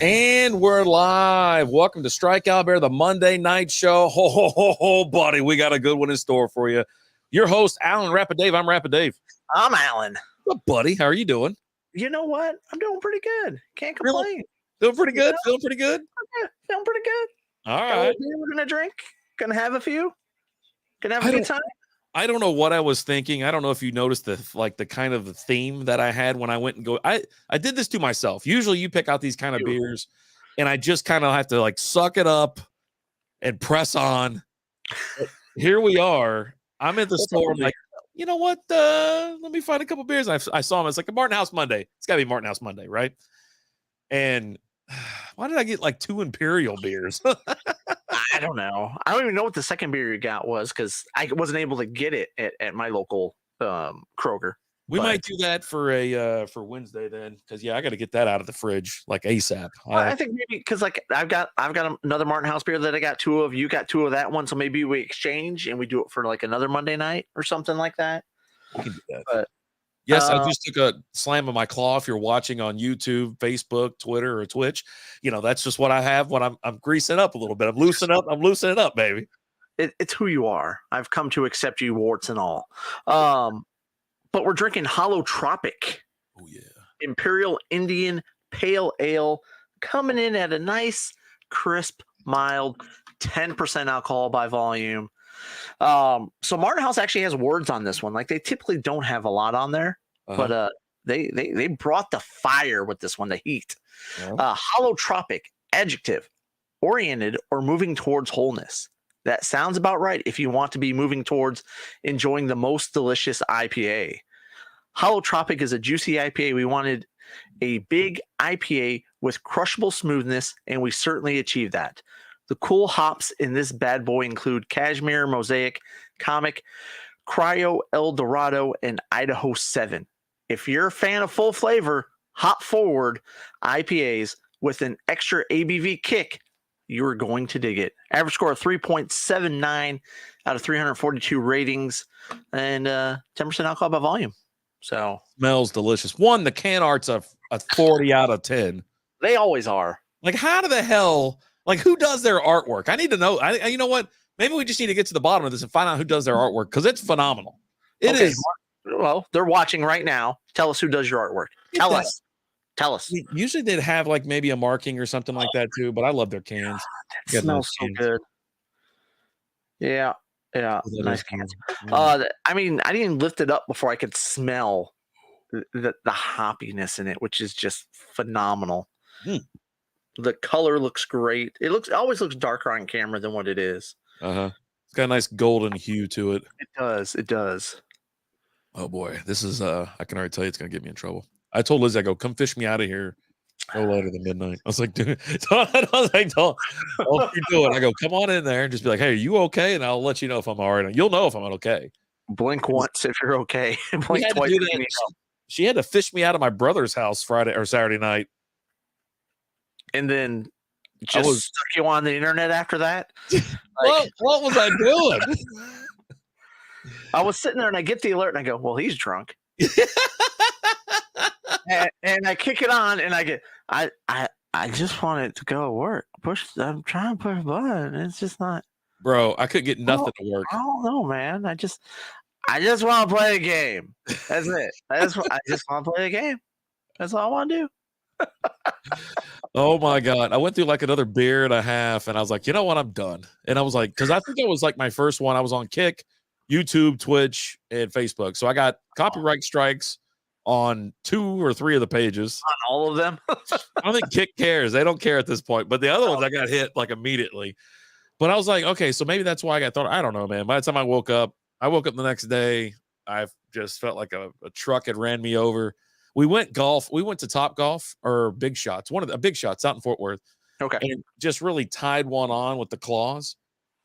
And we're live. Welcome to Strikeout Bear, the Monday night show. Ho, buddy, we got a good one in store for you. Your host, Alan Rapid-Dave. I'm Rapid-Dave. I'm Alan. What, buddy? How are you doing? You know what? I'm doing pretty good. Can't complain. Really? Feeling pretty good? Feeling pretty good? Yeah, feeling pretty good. All right. We're going to drink. Going to have a few. Going to have a good time. I don't know what I was thinking. I don't know if you noticed the kind of the theme that I had when I went and go. I did this to myself. Usually you pick out these kind of beers and I just kind of have to like suck it up and press on. But here we are. I'm at the store. I'm like, you know what? Let me find a couple beers. I saw them. It's like a Martin House Monday. It's got to be Martin House Monday, right? And why did I get like 2 Imperial beers? I don't know. I don't even know what the second beer you got was because I wasn't able to get it at my local Kroger. We might do that for Wednesday then, because I got to get that out of the fridge like ASAP. I think maybe because like I've got another Martin House beer that I got 2 of. You got 2 of that one, so maybe we exchange and we do it for like another Monday night or something like that. We can do that. But yes, I just took a slam of my claw. If you're watching on YouTube, Facebook, Twitter, or Twitch, that's just what I have when I'm greasing up a little bit. I'm loosening up, baby. It's who you are. I've come to accept you, warts and all. But we're drinking Holotropic. Oh yeah, Imperial Indian Pale Ale, coming in at a nice, crisp, mild 10% alcohol by volume. So Martin House actually has words on this one. Like they typically don't have a lot on there, but they brought the fire with this one, the heat. Holotropic, adjective, oriented or moving towards wholeness. That sounds about right if you want to be moving towards enjoying the most delicious IPA. Holotropic is a juicy IPA. We wanted a big IPA with crushable smoothness, and we certainly achieved that. The cool hops in this bad boy include Cashmere, Mosaic, Comic, Cryo, El Dorado, and Idaho 7. If you're a fan of full flavor, hop forward IPAs with an extra ABV kick, you're going to dig it. Average score of 3.79 out of 342 ratings and 10% alcohol by volume. So smells delicious. One, the can art's a 40 out of 10. They always are. Like, how the hell? Like, who does their artwork? I need to know. You know what? Maybe we just need to get to the bottom of this and find out who does their artwork because it's phenomenal. It is. Well, they're watching right now. Tell us who does your artwork. Tell us. Usually they'd have like maybe a marking or something like that too, but I love their cans. That smells so good. Yeah. Nice cans. I mean, I didn't lift it up before I could smell the hoppiness in it, which is just phenomenal. The color looks great. It always looks darker on camera than what it is. It's got a nice golden hue to it. It does. Oh boy, this is I can already tell you it's gonna get me in trouble. I told Liz, I go, come fish me out of here no later than midnight. I was like, dude, don't you do it. I go, come on in there and just be like, hey, are you okay? And I'll let you know if I'm all right. You'll know if I'm okay. Blink once if you're okay. Blink twice. She had to fish me out of my brother's house Friday or Saturday night. And then just stuck you on the internet after that? What was I doing? I was sitting there and I get the alert and I go, well, he's drunk. and I kick it on and I get I just want it to go work. I'm trying to push a button. It's just not. Bro, I couldn't get nothing to work. I don't know, man. I just want to play a game. That's it. I just want to play a game. That's all I want to do. Oh my God. I went through like another beer and a half and I was like, you know what? I'm done. And I was like, because I think it was like my first one. I was on Kick, YouTube, Twitch, and Facebook. So I got copyright strikes on 2 or 3 of the pages. On all of them? I don't think Kick cares. They don't care at this point. But the other ones I got hit like immediately. But I was like, okay, so maybe that's why I got thought. I don't know, man. By the time I woke up the next day. I just felt like a truck had ran me over. We went golf. We went to Top Golf or Big Shots, one of the Big Shots out in Fort Worth. Okay. And just really tied one on with the claws.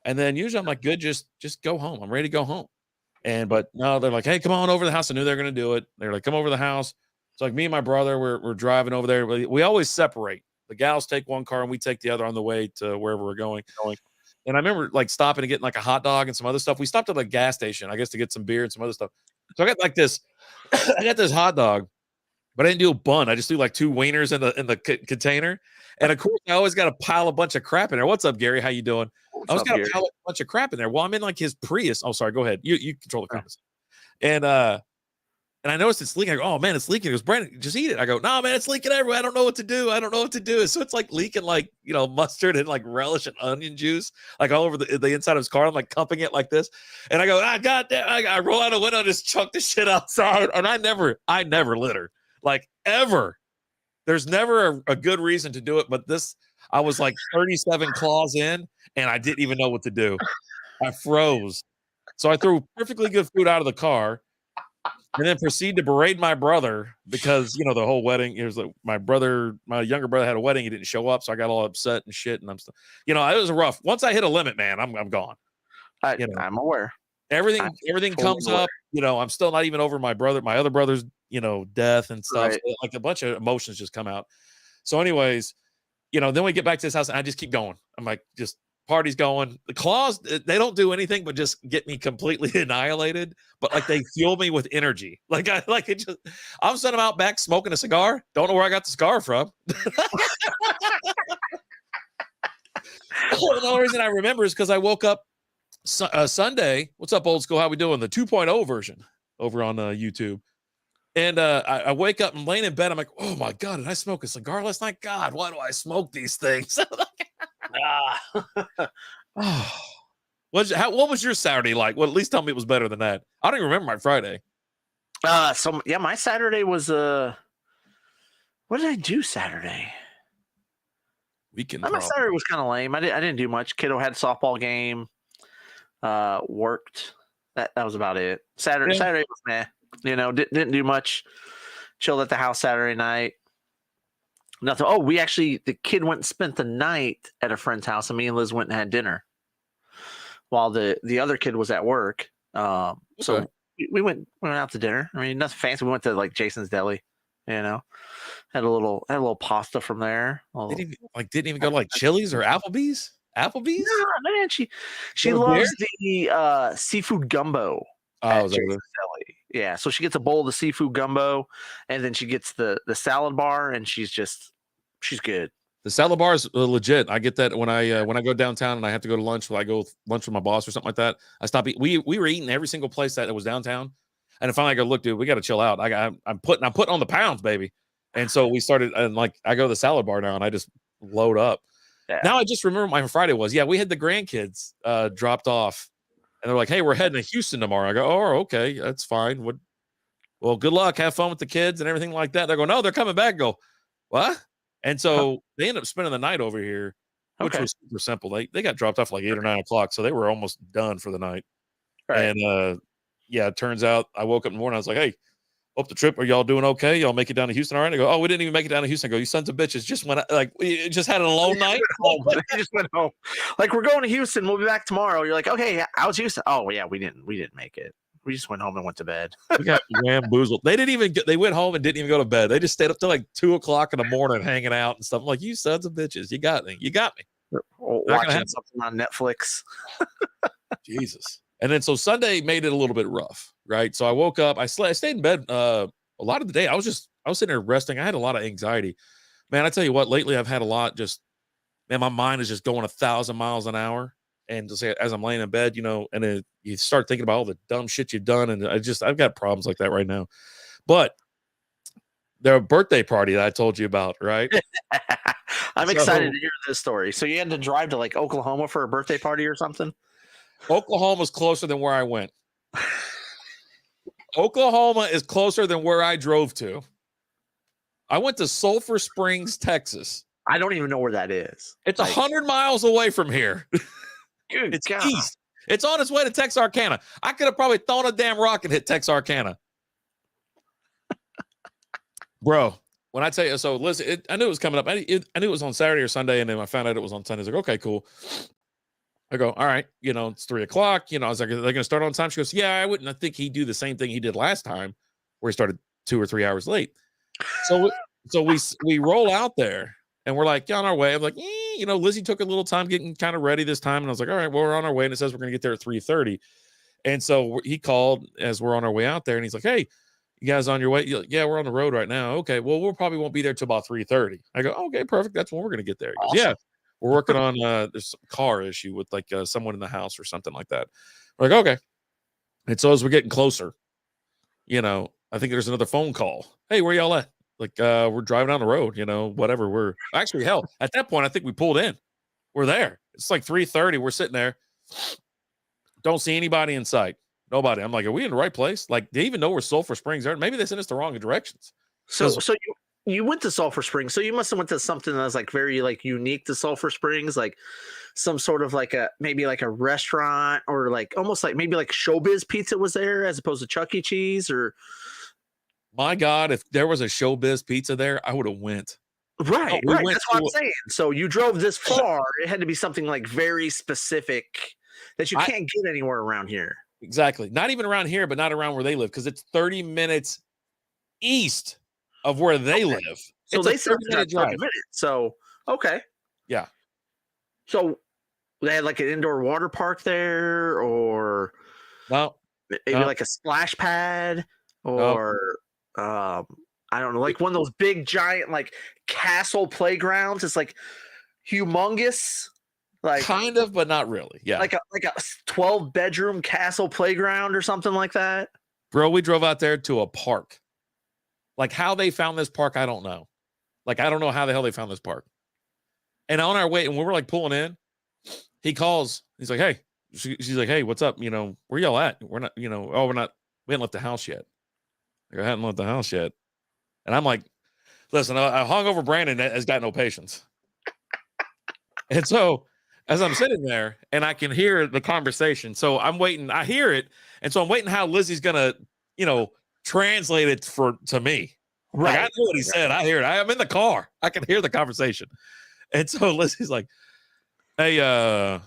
And then usually I'm like, good, just go home. I'm ready to go home. But no, they're like, hey, come on over to the house. I knew they were going to do it. They're like, come over to the house. So like me and my brother, we're driving over there. We always separate. The gals take one car and we take the other on the way to wherever we're going. And I remember like stopping and getting like a hot dog and some other stuff. We stopped at a gas station, I guess, to get some beer and some other stuff. So I got like this, I got this hot dog. but I didn't do a bun. I just do like 2 wieners in the container. And of course, I always got to pile a bunch of crap in there. What's up, Gary? How you doing? What's I always up, got to Gary? pile a bunch of crap in there. Well, I'm in like his Prius. Oh, sorry. Go ahead. You control the comments. And I noticed it's leaking. I go, oh man, it's leaking. It goes, Brandon, just eat it. I go, no, man, it's leaking everywhere. I don't know what to do. I don't know what to do. So it's like leaking like, mustard and like relish and onion juice, like all over the inside of his car. I'm like cupping it like this. And I go, God damn, I roll out a window and just chuck the shit outside. And I never litter. Like ever. There's never a good reason to do it. But I was like 37 claws in and I didn't even know what to do. I froze. So I threw perfectly good food out of the car. And then proceed to berate my brother because the whole wedding. It was like my younger brother had a wedding. He didn't show up, so I got all upset and shit. And I'm still, it was rough. Once I hit a limit, man, I'm gone. I'm aware. Everything comes up. I'm still not even over my other brother's, death and stuff. Right. So, like a bunch of emotions just come out. So, anyways, then we get back to this house and I just keep going. I'm like, just party's going. The claws, they don't do anything but just get me completely annihilated. But like they fuel me with energy. I'm sitting out back smoking a cigar. Don't know where I got the cigar from. The only reason I remember is because I woke up Sunday. What's up, old school? How we doing? The 2.0 version over on YouTube. And I wake up and laying in bed. I'm like, oh my God, did I smoke a cigar last night? God, why do I smoke these things? What was your Saturday like? Well, at least tell me it was better than that. I don't even remember my Friday. My Saturday was what did I do Saturday? Weekend. My Saturday was kind of lame. I didn't do much. Kiddo had a softball game. Worked. That was about it. Saturday was meh. Didn't do much. Chilled at the house Saturday night. Nothing. Oh, the kid went and spent the night at a friend's house, and me and Liz went and had dinner while the other kid was at work. So we went out to dinner. I mean, nothing fancy. We went to like Jason's Deli, had a little pasta from there. Didn't even go to like Chili's or Applebee's? No, man, she loves the seafood gumbo. Oh, Jason's Deli. Yeah, so she gets a bowl of the seafood gumbo, and then she gets the salad bar, and she's good. The salad bar is legit. I get that when I go downtown and I have to go to lunch. When I go lunch with my boss or something like that, I stop. We were eating every single place that was downtown, and finally I go, look, dude, we got to chill out. I'm putting on the pounds, baby. And so we started, and like I go to the salad bar now, and I just load up. Yeah. Now I just remember my Friday was we had the grandkids dropped off. And they're like, hey, we're heading to Houston tomorrow. I go, oh, okay, that's fine. Well, good luck. Have fun with the kids and everything like that. They go, no, they're coming back. I go, what? And so they end up spending the night over here, which was super simple. They got dropped off like 8 or 9 o'clock, so they were almost done for the night. Right. And it turns out I woke up in the morning. I was like, hey, hope the trip. Are y'all doing okay? Y'all make it down to Houston all right? I go, oh, we didn't even make it down to Houston. I go, you sons of bitches we just had an alone night. They just went home. Like, we're going to Houston. We'll be back tomorrow. You're like, okay, how's Houston? Oh yeah, we didn't make it. We just went home and went to bed. We got bamboozled. They went home and didn't even go to bed. They just stayed up till like 2 o'clock in the morning hanging out and stuff. I'm like, you sons of bitches, you got me. Watching something on Netflix. Jesus. And then so Sunday made it a little bit rough, right? So I woke up, I stayed in bed a lot of the day. I was sitting there resting. I had a lot of anxiety. Man, I tell you what, lately I've had a lot my mind is just going 1,000 miles an hour. And just as I'm laying in bed, and then you start thinking about all the dumb shit you've done. And I've got problems like that right now. But the birthday party that I told you about, right? I'm excited to hear this story. So you had to drive to like Oklahoma for a birthday party or something? Oklahoma's closer than where I went. Oklahoma is closer than where I drove to. I went to Sulphur Springs, Texas. I don't even know where that is. It's 100 miles away from here. Good it's God. East. It's on its way to Texarkana. I could have probably thrown a damn rock and hit Texarkana. Bro, when I tell you, so listen, I knew it was coming up. I knew it was on Saturday or Sunday, and then I found out it was on Sunday. I was like, okay, cool. I go, all right, it's 3 o'clock. I was like, are they going to start on time? She goes, yeah, I think he'd do the same thing he did last time, where he started 2 or 3 hours late. So we roll out there, and we're like on our way. I'm like, Lizzie took a little time getting kind of ready this time, and I was like, all right, well, we're on our way, and it says we're going to get there at 3:30. And so he called as we're on our way out there, and he's like, hey, You guys on your way? Yeah, we're on the road right now. Okay, well, we'll probably won't be there till about 3:30. I go, okay, perfect. That's when we're gonna get there. He goes, Awesome. yeah, we're working on there's a car issue with like someone in the house or something like that. We're like, okay. And so as we're getting closer, I think there's another phone call. Hey, where y'all at? Like, we're driving down the road, whatever. We're actually hell. At that point, I think we pulled in. We're there. It's like 3:30. We're sitting there. Don't see anybody in sight. Nobody. I'm like, are we in the right place? Like, they even know where Sulphur Springs are. Maybe they sent us the wrong directions. So you went to Sulphur Springs. So you must have went to something that was like very like unique to Sulphur Springs, like some sort of like maybe like a restaurant or like almost like maybe like Showbiz Pizza was there as opposed to Chuck E. Cheese or. My God, if there was a Showbiz Pizza there, I would have went. Right. That's what I'm saying. So you drove this far. It had to be something like very specific that you can't get anywhere around here. Exactly. Not even around here, but not around where they live because it's 30 minutes east of where they live. So they said 30 minutes. So, okay. Yeah. So they had like an indoor water park there or maybe like a splash pad or I don't know, like one of those big giant like castle playgrounds. It's like humongous. Like kind of, but not really. Yeah. Like a 12-bedroom castle playground or something like that. Bro, we drove out there to a park. Like how they found this park, I don't know. Like, I don't know how the hell they found this park. And on our way, and when we're like pulling in, he calls. He's like, hey, she's like, hey, what's up? Where y'all at? We're not, we haven't left the house yet. Like, I hadn't left the house yet. And I'm like, listen, I hung over Brandon has got no patience. And so as I'm sitting there and I can hear the conversation, so I'm waiting, I hear it. And so I'm waiting how Lizzie's going to, translate it to me. Right. Like, I know what he said. I hear it. I'm in the car. I can hear the conversation. And so Lizzie's like, hey, yeah,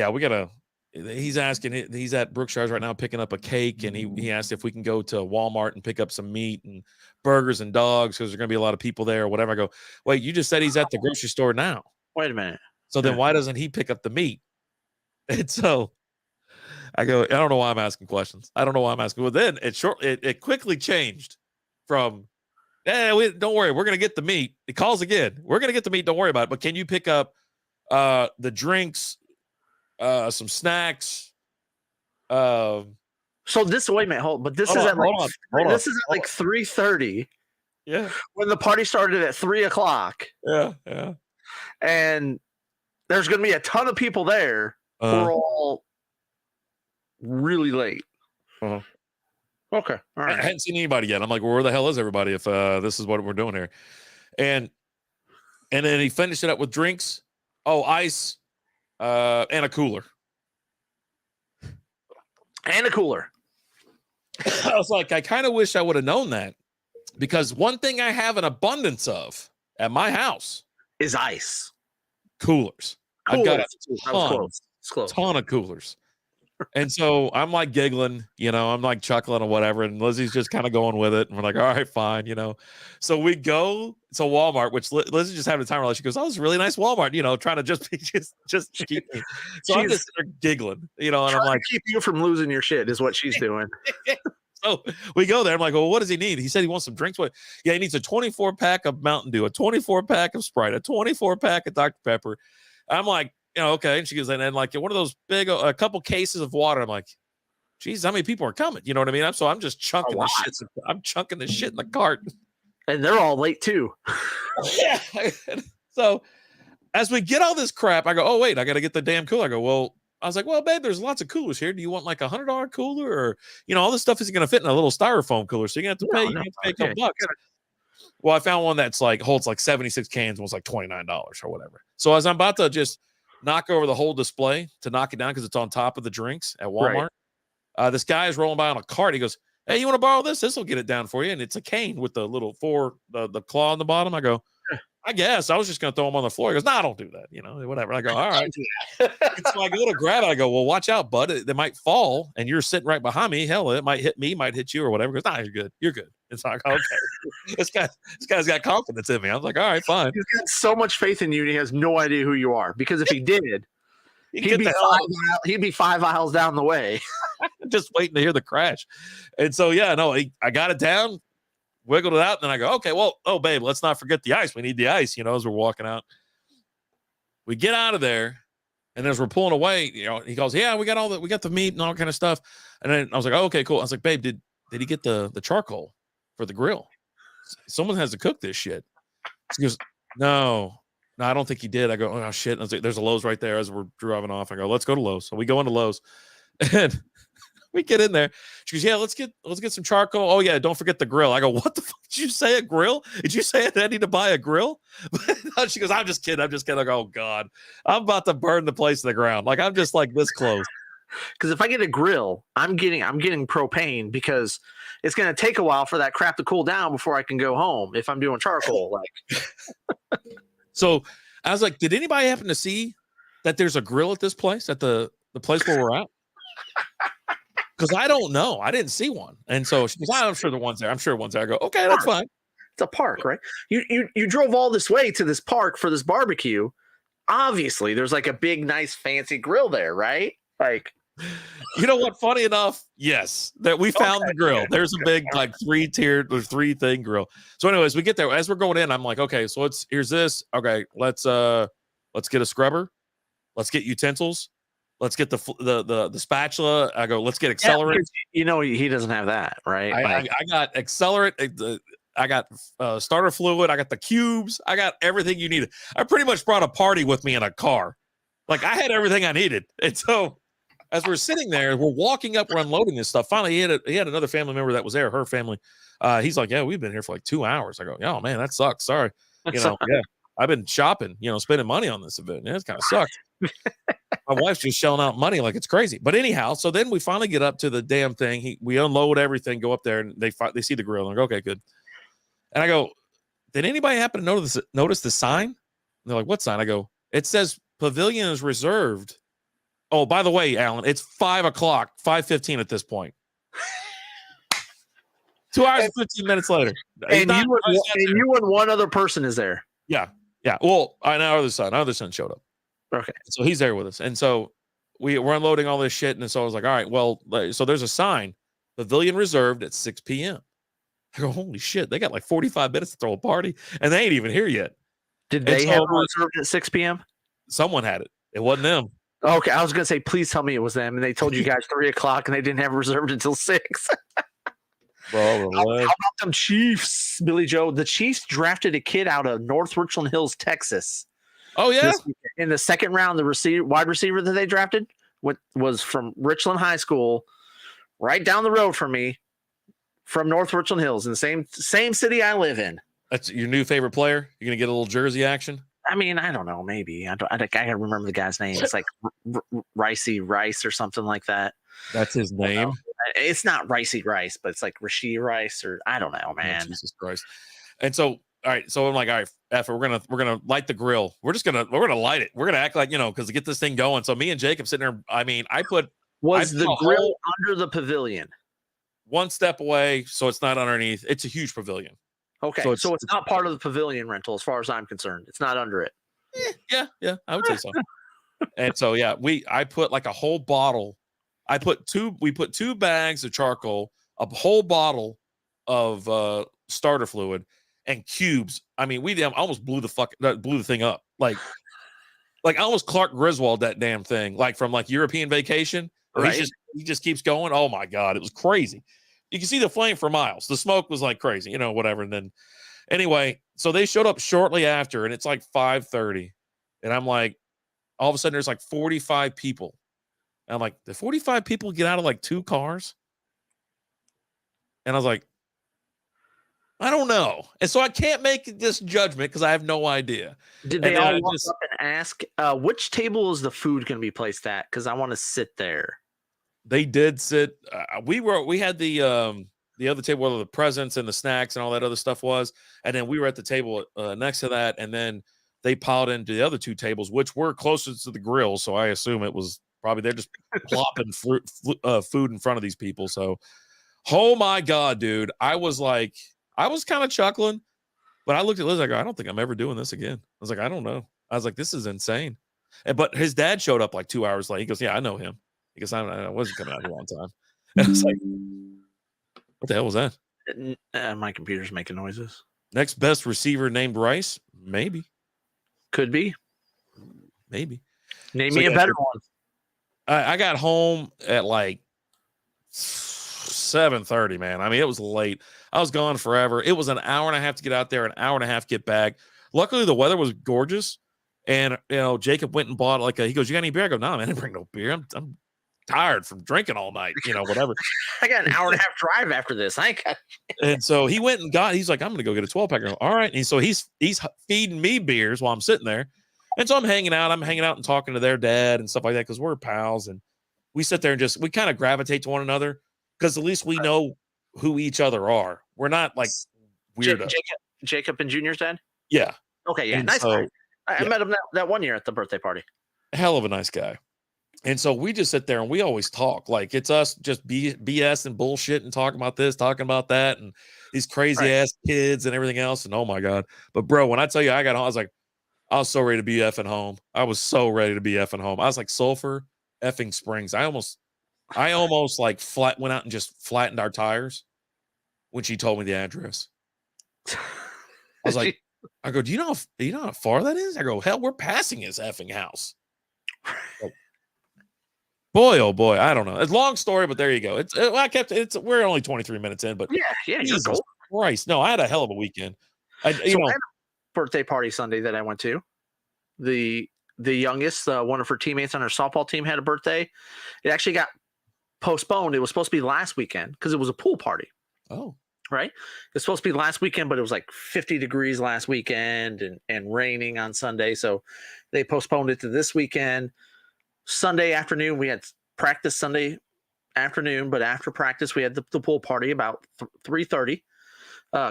we got to, he's asking, he's at Brookshire's right now picking up a cake. And he asked if we can go to Walmart and pick up some meat and burgers and dogs because there's going to be a lot of people there or whatever. I go, wait, you just said he's at the grocery store now. Wait a minute. So then why doesn't he pick up the meat? And so I go, I don't know why I'm asking questions. I don't know why I'm asking. Well, then it quickly changed from, don't worry, we're going to get the meat. It calls again. We're going to get the meat. Don't worry about it. But can you pick up the drinks, some snacks? So this, wait a minute, but this is at like 3:30. Yeah. When the party started at 3:00. Yeah. Yeah. And there's going to be a ton of people there who are all really late. Uh-huh. Okay. All right. I hadn't seen anybody yet. I'm like, well, where the hell is everybody if this is what we're doing here? And then he finished it up with drinks, ice, and a cooler. And a cooler. I was like, I kind of wish I would have known that because one thing I have an abundance of at my house is ice. Coolers. I've got a ton of coolers. And so I'm like giggling, I'm like chuckling or whatever. And Lizzie's just kind of going with it. And we're like, all right, fine, So we go to Walmart, which Lizzie just having a time. She goes, oh, it's a really nice Walmart, trying to just keep me. So I'm just giggling, and I'm like, keep you from losing your shit is what she's doing. So we go there. I'm like, well, what does he need? He said he wants some drinks. What? Yeah, he needs a 24-pack of Mountain Dew, a 24-pack of Sprite, a 24-pack of Dr. Pepper. I'm like, okay. And she goes, and then like one of those big, a couple cases of water. I'm like, geez, how many people are coming? You know what I mean? So I'm just chunking the shit. I'm chunking the shit in the cart. And they're all late too. Yeah. So as we get all this crap, I go, oh, wait, I got to get the damn cooler. I go, well, I was like, well, babe, there's lots of coolers here. Do you want like $100 cooler or, all this stuff isn't going to fit in a little styrofoam cooler. So you have to pay, a couple bucks. Well, I found one that's like holds like 76 cans and was like $29 or whatever. So as I'm about to just knock over the whole display to knock it down because it's on top of the drinks at Walmart, this guy is rolling by on a cart. He goes, hey, you want to borrow this? This will get it down for you. And it's a cane with the little the claw on the bottom. I go, I guess I was just going to throw him on the floor. He goes, no, I don't do that. Whatever. I go, all right. So I go to grab it. I go, well, watch out, bud. They might fall and you're sitting right behind me. Hell, it might hit me, might hit you or whatever. He goes, nah, you're good. You're good. It's like, okay. This guy's got confidence in me. I was like, all right, fine. He's got so much faith in you and he has no idea who you are because if he did, he'd be 5 aisles down the way. just waiting to hear the crash. And so, yeah, no, I got it down, wiggled it out. And then I go, okay, well, oh, babe, let's not forget the ice. We need the ice, as we're walking out. We get out of there. And as we're pulling away, he goes, yeah, we got the meat and all kind of stuff. And then I was like, oh, okay, cool. I was like, babe, did he get the charcoal for the grill? Someone has to cook this shit. She goes, no, I don't think he did. I go, oh shit. I was like, there's a Lowe's right there as we're driving off. I go, let's go to Lowe's. So we go into Lowe's and we get in there. She goes, yeah, let's get some charcoal. Oh yeah, don't forget the grill. I go, what the fuck? Did you say a grill? Did you say I need to buy a grill? She goes, I'm just kidding. I go, oh God, I'm about to burn the place to the ground. Like I'm just like this close. Because if I get a grill, I'm getting propane because it's going to take a while for that crap to cool down before I can go home if I'm doing charcoal. Like, so I was like, did anybody happen to see that there's a grill at this place, at the place where we're at? Because I don't know. I didn't see one. And so she goes, I'm sure the one's there. I'm sure one's there. I go, okay, that's fine. It's a park, right? You drove all this way to this park for this barbecue. Obviously, there's like a big, nice, fancy grill there, right? Like, you know what? Funny enough, yes, that we found the grill. There's a big like 3-tiered or 3-thing grill. So, anyways, we get there as we're going in. I'm like, okay, so here's this. Okay, let's get a scrubber. Let's get utensils. Let's get the spatula. I go, let's get accelerant. Yeah, he doesn't have that, right? I got accelerant. I got starter fluid. I got the cubes. I got everything you needed. I pretty much brought a party with me in a car. Like I had everything I needed. And so as we're sitting there, we're walking up, we're unloading this stuff. Finally, he had another family member that was there, her family. He's like, yeah, we've been here for like 2 hours. I go, oh man, that sucks. Sorry. Yeah, I've been shopping, spending money on this event. Yeah, it's kind of sucks. My wife's just shelling out money like it's crazy. But anyhow, so then we finally get up to the damn thing. We unload everything, go up there, and they see the grill. And I go, okay, good. And I go, did anybody happen to notice the sign? And they're like, what sign? I go, it says pavilion is reserved. Oh, by the way, Alan, it's 5:00, 5:15 at this point. 2 hours and 15 minutes later. And you and one other person is there. Yeah. Yeah. Well, our other son showed up. Okay. So he's there with us. And so we're unloading all this shit. And so I was like, all right, well, so there's a sign, pavilion reserved at 6 p.m. I go, holy shit, they got like 45 minutes to throw a party and they ain't even here yet. Did they have it reserved at 6 p.m.? Someone had it. It wasn't them. Okay. I was going to say, please tell me it was them. And they told you guys 3:00 and they didn't have it reserved until 6. Bro, how about them Chiefs, Billy Joe? The Chiefs drafted a kid out of North Richland Hills, Texas. Oh, yeah? In the second round, the wide receiver that they drafted was from Richland High School, right down the road from me, from North Richland Hills, in the same city I live in. That's your new favorite player? You're going to get a little jersey action? I mean, I don't know. Maybe. I can't remember the guy's name. It's like Ricey Rice or something like that. That's his name? It's not Ricey Rice, but it's like Rasheed Rice or I don't know, man. Oh, Jesus Christ. And so, all right. So I'm like, all right, F, we're gonna light the grill. We're gonna light it. We're gonna act like, because to get this thing going. So me and Jacob sitting there. I mean, was the grill under the pavilion? One step away, so it's not underneath. It's a huge pavilion. Okay, so it's not part of the pavilion rental, as far as I'm concerned. It's not under it. Yeah, I would say so. And so I put like a whole bottle. We put 2 bags of charcoal, a whole bottle of starter fluid, and cubes. I mean, we almost blew the thing up. Like I almost Clark Griswold that damn thing, like from like European Vacation. Right. He just keeps going. Oh my God, it was crazy. You can see the flame for miles. The smoke was like crazy, whatever. And then anyway, so they showed up shortly after, and it's like 5:30. And I'm like, all of a sudden there's like 45 people. And I'm like, did 45 people get out of like 2 cars? And I was like, I don't know. And so I can't make this judgment because I have no idea. Did they all walk up and ask, which table is the food going to be placed at? Because I want to sit there. They did sit. We had the other table where the presents and the snacks and all that other stuff was. And then we were at the table next to that. And then they piled into the other 2 tables, which were closest to the grill. So I assume it was probably they're just plopping food in front of these people. So, oh my God, dude. I was kind of chuckling, but I looked at Liz. I go, I don't think I'm ever doing this again. I was like, I don't know. I was like, this is insane. But his dad showed up like 2 hours late. He goes, yeah, I know him. He goes, I wasn't coming out here on time. And I was like, what the hell was that? My computer's making noises. Next best receiver named Rice? Maybe. Could be. Maybe. Name me a better one. I got home at like 7:30, man. I mean, it was late. I was gone forever. It was an hour and a half to get out there, an hour and a half to get back. Luckily, the weather was gorgeous. And, Jacob went and bought he goes, you got any beer? I go, no, man, I didn't bring no beer. I'm tired from drinking all night, whatever. I got an hour and a half drive after this. And so he went and he's like, I'm going to go get a 12-pack. All right. And so he's feeding me beers while I'm sitting there. And so I'm hanging out and talking to their dad and stuff like that because we're pals. And we sit there and we kind of gravitate to one another because at least we know who each other are. We're not like weirdos. Jacob and Junior's dad? Yeah. Okay, yeah. And nice guy. I met him that one year at the birthday party. Hell of a nice guy. And so we just sit there and we always talk. Like it's us just BS and bullshit and talking about this, talking about that, and these crazy ass kids and everything else. And oh my God. But bro, when I tell you I got home, I was so ready to be effing home. I was so ready to be effing home. I was like Sulphur effing Springs. I almost like went out and just flattened our tires when she told me the address. I was like, I go, do you know how far that is? I go, hell, we're passing his effing house. Like, boy, oh boy, I don't know. It's a long story, but there you go. We're only 23 minutes in, but yeah, Jesus Christ. No, I had a hell of a weekend. I had a birthday party Sunday that I went to. The youngest, one of her teammates on her softball team had a birthday. It actually got postponed. It was supposed to be last weekend because it was a pool party. Oh. Right? It's supposed to be last weekend, but it was like 50 degrees last weekend and raining on Sunday. So they postponed it to this weekend. Sunday afternoon, we had practice Sunday afternoon, but after practice, we had the pool party about 3:30.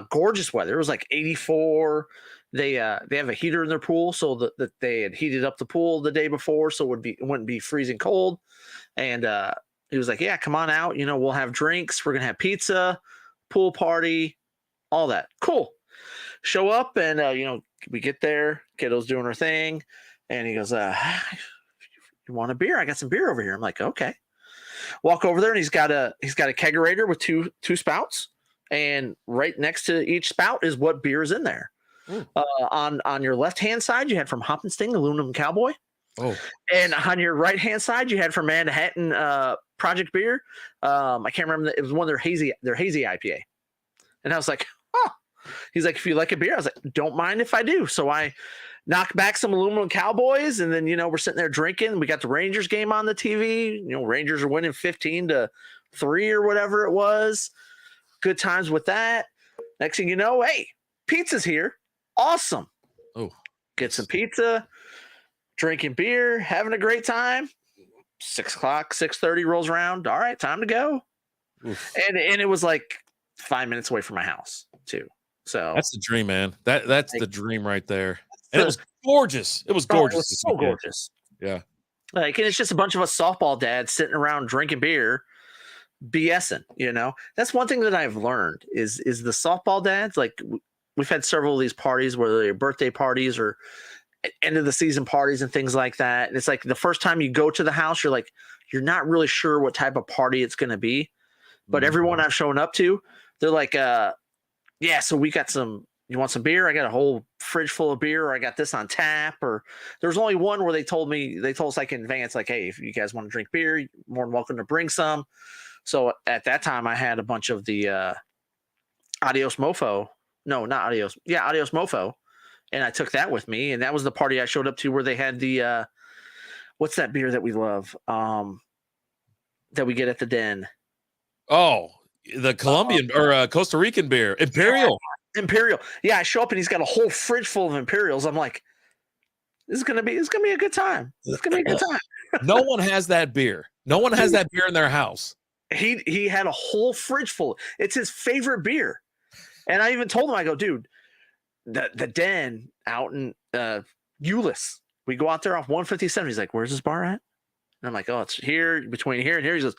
Gorgeous weather. It was like 84. They have a heater in their pool, so that they had heated up the pool the day before, so it wouldn't be freezing cold. And he was like, "Yeah, come on out. We'll have drinks. We're gonna have pizza, pool party, all that. Cool." Show up and we get there. Kiddo's doing her thing, and he goes, "You want a beer? I got some beer over here." I'm like, "Okay." Walk over there, and he's got a kegerator with two spouts, and right next to each spout is what beer is in there. On your left hand side, you had from Hop and Sting Aluminum Cowboy. Oh, and on your right hand side, you had from Manhattan Project Beer. I can't remember. It was one of their hazy IPA. And I was like, "Oh." He's like, "If you like a beer," I was like, "Don't mind if I do." So I knocked back some Aluminum Cowboys, and then we're sitting there drinking. We got the Rangers game on the TV. Rangers are winning 15-3 or whatever it was. Good times with that. Next thing you know, hey, pizza's here. Awesome. Oh, get some pizza, drinking beer, having a great time. 6 o'clock, 6:30 rolls around. All right, time to go. Oof. And it was like 5 minutes away from my house too. So that's the dream, man. That's the dream right there. And it was gorgeous. It was gorgeous. It was so gorgeous. Yeah. And it's just a bunch of us softball dads sitting around drinking beer, BSing. That's one thing that I've learned is the softball dads. Like we've had several of these parties, whether they're birthday parties or end of the season parties and things like that. And it's like the first time you go to the house, you're not really sure what type of party it's going to be. But everyone I've shown up to, they're like, yeah, so we got you want some beer? I got a whole fridge full of beer, or I got this on tap. Or there's only one where they told us like in advance, like, hey, if you guys want to drink beer, you're more than welcome to bring some. So at that time I had a bunch of the Adios Mofo. No, not Adios. Yeah, Adios Mofo. And I took that with me. And that was the party I showed up to where they had the what's that beer that we love? That we get at the Den. Oh, the Colombian or Costa Rican beer. Imperial. Imperial. Yeah, I show up and he's got a whole fridge full of Imperials. I'm like, it's gonna be a good time. It's gonna be a good time. No one has that beer. No one has that beer in their house. He had a whole fridge full. It's his favorite beer. And I even told him, I go, dude, the Den out in Euless. We go out there off 157. He's like, where's this bar at? And I'm like, oh, it's here, between here and here. He goes,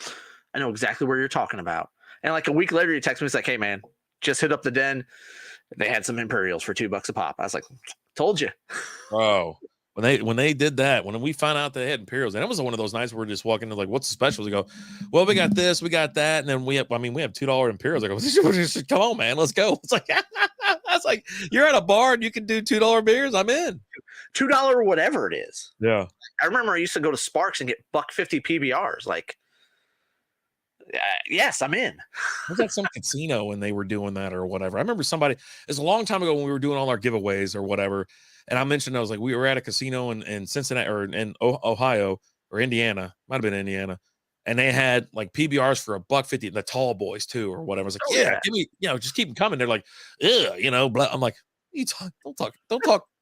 I know exactly where you're talking about. And like a week later, he texts me. He's like, hey, man, just hit up the Den. They had some Imperials for $2 a pop. I was like, told you. Oh, when they did that, when we found out they had Imperials, and it was one of those nights where we're just walking in like, what's the special? We go, well, we got this, we got that, and then we have $2 Imperials. I go, come on, man, let's go. It's like that's like you're at a bar and you can do $2 beers. I'm in. $2 whatever it is. Yeah. I remember I used to go to Sparks and get $1.50 PBRs. Like, yes, I'm in. Was that some casino when they were doing that or whatever? I remember somebody, it's a long time ago when we were doing all our giveaways or whatever. And I mentioned, I was like, we were at a casino in Cincinnati or in Ohio or Indiana, might have been Indiana. And they had like PBRs for $1.50, the tall boys too, or whatever. I was like, yeah, give me, just keep them coming. They're like, blah. I'm like, don't talk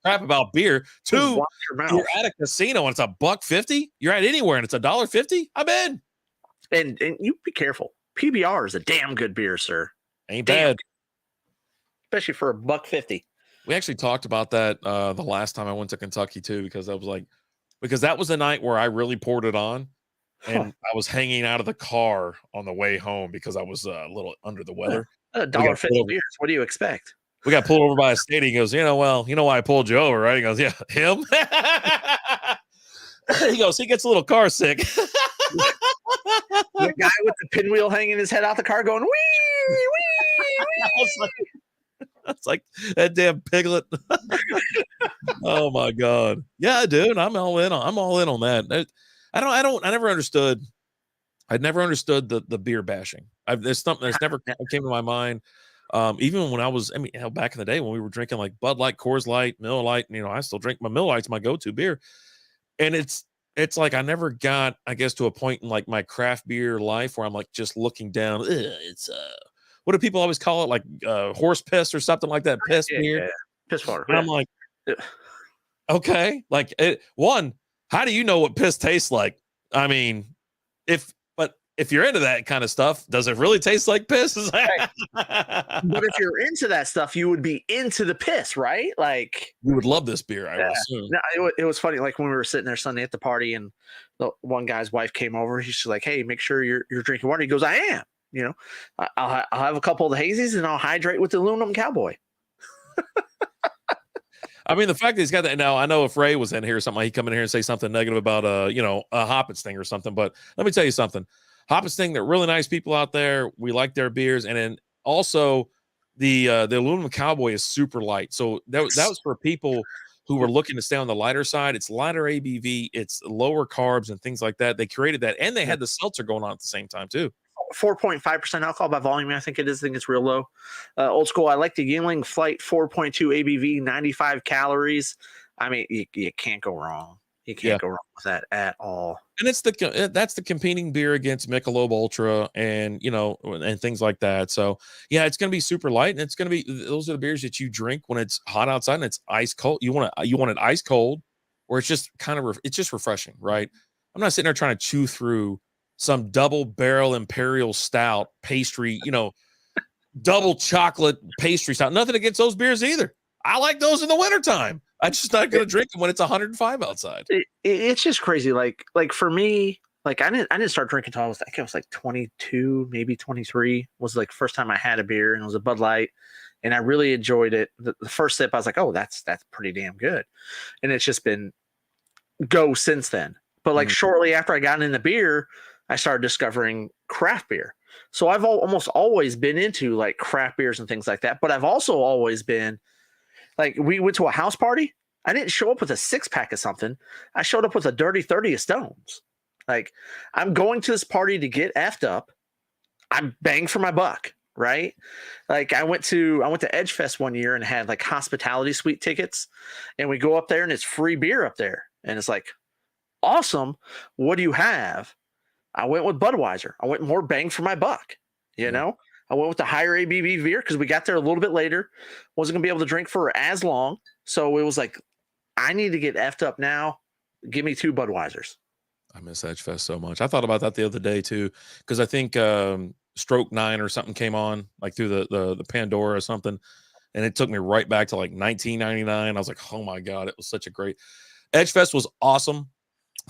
crap about beer. Two, you're at a casino and it's $1.50. You're at anywhere and it's $1.50. I'm in. And you be careful. PBR is a damn good beer, sir. Ain't bad. Especially for $1.50. We actually talked about that the last time I went to Kentucky too, because that was the night where I really poured it on, and I was hanging out of the car on the way home because I was a little under the weather. $1.50 beers. What do you expect? We got pulled over by a state. He goes, you know why I pulled you over, right? He goes, yeah, him. He goes, he gets a little car sick. The guy with the pinwheel hanging his head out the car going, wee, wee, wee. It's like that damn piglet. Oh my god. Yeah, dude. I'm all in on that. I never understood. I never understood the beer bashing. There's something that's never came to my mind. Even when I was, back in the day when we were drinking like Bud Light, Coors Light, Miller Lite, I still drink my Miller Lite's my go-to beer. And it's like I never got, I guess, to a point in like my craft beer life where I'm like just looking down. It's what do people always call it? Like horse piss or something like that. Piss beer. Yeah. Piss water. And I'm like, okay. Like how do you know what piss tastes like? I mean, if you're into that kind of stuff, does it really taste like piss? But if you're into that stuff, you would be into the piss, right? Like you would love this beer, I would assume. No, it was funny. Like when we were sitting there Sunday at the party, and the one guy's wife came over. She's like, "Hey, make sure you're drinking water." He goes, "I am." I'll have a couple of the hazies and I'll hydrate with the aluminum cowboy. I mean, the fact that he's got that now, I know if Ray was in here or something, he'd come in here and say something negative about a Hoppets thing or something. But let me tell you something. Hoppets thing, they're really nice people out there. We like their beers. And then also the aluminum cowboy is super light. So that was for people who were looking to stay on the lighter side. It's lighter ABV, it's lower carbs and things like that. They created that, and they had the seltzer going on at the same time too. 4.5% alcohol by volume. I think it is. I think it's real low. Old school. I like the Yingling Flight 4.2 ABV, 95 calories. I mean, you can't go wrong. You can't go wrong with that at all. And that's the competing beer against Michelob Ultra and and things like that. So yeah, it's gonna be super light, and it's gonna be, those are the beers that you drink when it's hot outside and it's ice cold. You want it ice cold, or it's just kind of it's just refreshing, right? I'm not sitting there trying to chew through some double barrel imperial stout pastry, double chocolate pastry stout. Nothing against those beers either. I like those in the wintertime. I'm just not going to drink them when it's 105 outside. It's just crazy. Like for me, like I didn't start drinking until I think I was like 22, maybe 23 was like the first time I had a beer, and it was a Bud Light, and I really enjoyed it. The first sip, I was like, oh, that's pretty damn good. And it's just been go since then. But like shortly after I got into beer, I started discovering craft beer. So I've almost always been into like craft beers and things like that. But I've also always been like, we went to a house party. I didn't show up with a 6-pack of something. I showed up with a dirty 30 of Stones. Like, I'm going to this party to get effed up. I'm bang for my buck, right? Like I went to Edge Fest one year and had like hospitality suite tickets, and we go up there and it's free beer up there. And it's like, awesome. What do you have? I went with Budweiser. I went more bang for my buck, I went with the higher ABV beer because we got there a little bit later. Wasn't going to be able to drink for as long. So it was like, I need to get effed up now. Give me 2 Budweisers. I miss Edge Fest so much. I thought about that the other day too, because I think Stroke 9 or something came on like through the Pandora or something. And it took me right back to like 1999. I was like, oh my God, it was such a great. Edge Fest was awesome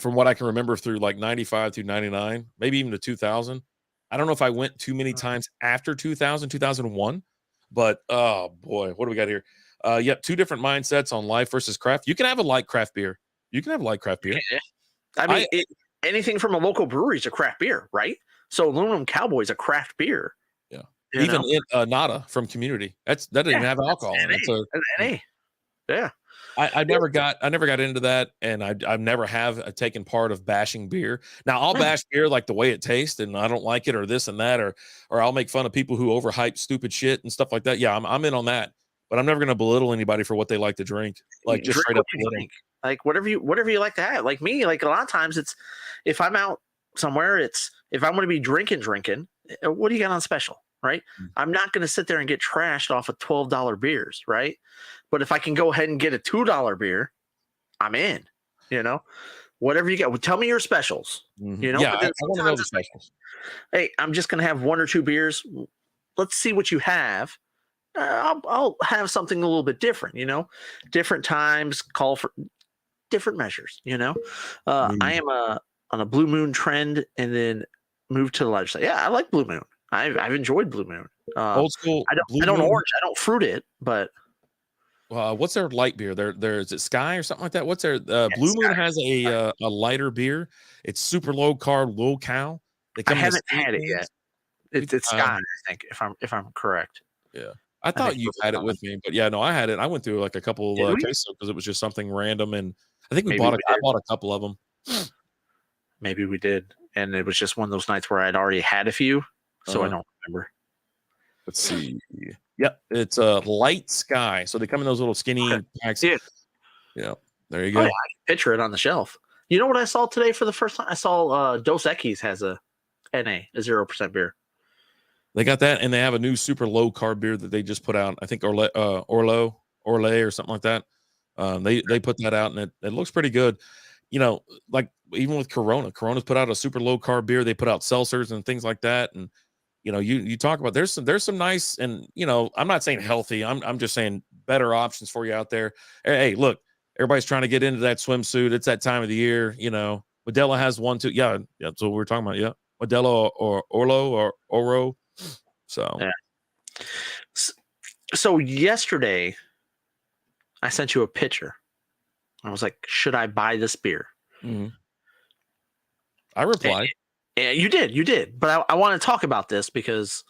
from what I can remember through like 95 through 99, maybe even to 2000. I don't know if I went too many times after 2000, 2001, but oh boy, what do we got here? Yep, 2 different mindsets on life versus craft. You can have a light craft beer. You can have light craft beer. Yeah. I mean, anything from a local brewery is a craft beer, right? So Aluminum Cowboy is a craft beer. Yeah. You Even know? Nada from Community. That doesn't even have alcohol in it. That's NA. Yeah. I never got into that, and I never have taken part of bashing beer. Now I'll bash beer like the way it tastes, and I don't like it, or this and that, or I'll make fun of people who overhype stupid shit and stuff like that. Yeah, I'm in on that, but I'm never going to belittle anybody for what they like to drink, like just Drink straight what up you drink. Like whatever you like to have. Like me, like a lot of times it's if I'm out somewhere, it's if I'm going to be drinking, what do you got on special, right? I'm not going to sit there and get trashed off of $12 beers, right? But if I can go ahead and get a $2 beer, I'm in. You know, whatever you got. Well, tell me your specials. You know, yeah, I want to know the specials. Hey, I'm just going to have one or two beers. Let's see what you have. I'll have something a little bit different. You know, different times call for different measures. You know, I am on a Blue Moon trend, and then move to the lighter side. Yeah, I like Blue Moon. I've enjoyed Blue Moon. Old school. I don't orange. I don't fruit it, but. What's their light beer? There is it Sky or something like that? What's their Blue Moon has a lighter beer. It's super low carb, low cal. I haven't had it yet. It's Sky, I think, if I'm correct. Yeah. I thought you had it with me, but yeah, no, I had it. I went through like a couple cases because it was just something random, and I think I bought a couple of them. Maybe we did, and it was just one of those nights where I'd already had a few, so I don't remember. Let's see. Yep, it's a Light Sky. So they come in those little skinny packs. Yeah, there you go. Oh, yeah, I can picture it on the shelf. You know what I saw today for the first time? I saw Dos Equis has a NA, a 0% beer. They got that, and they have a new super low carb beer that they just put out. I think Orlay or something like that. They put that out, and it looks pretty good. You know, like even with Corona's put out a super low carb beer. They put out seltzers and things like that, and you know, you talk about there's some nice, and you know, I'm not saying healthy. I'm just saying better options for you out there. Hey, look, everybody's trying to get into that swimsuit. It's that time of the year. You know, Modelo has one too. Yeah, that's what we're talking about. Yeah, Modelo or Orlo or Oro. So, yeah. So yesterday, I sent you a picture. I was like, "Should I buy this beer?" Mm-hmm. I replied. And you did. But I want to talk about this because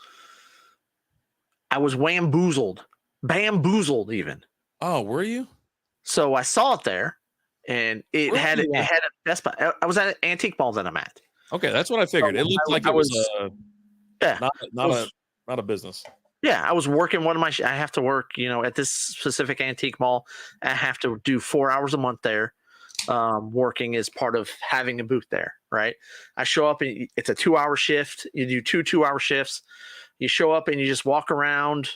I was bamboozled even. Oh, were you? So I saw it there, and it had a Best Buy. I was at an antique mall that I'm at. Okay, that's what I figured. It looked like it was not a business. Yeah, I was working one of my. I have to work, you know, at this specific antique mall. I have to do 4 hours a month there. Working as part of having a booth there, right? I show up and it's a 2-hour shift. You do 2-2-hour shifts. You show up and you just walk around.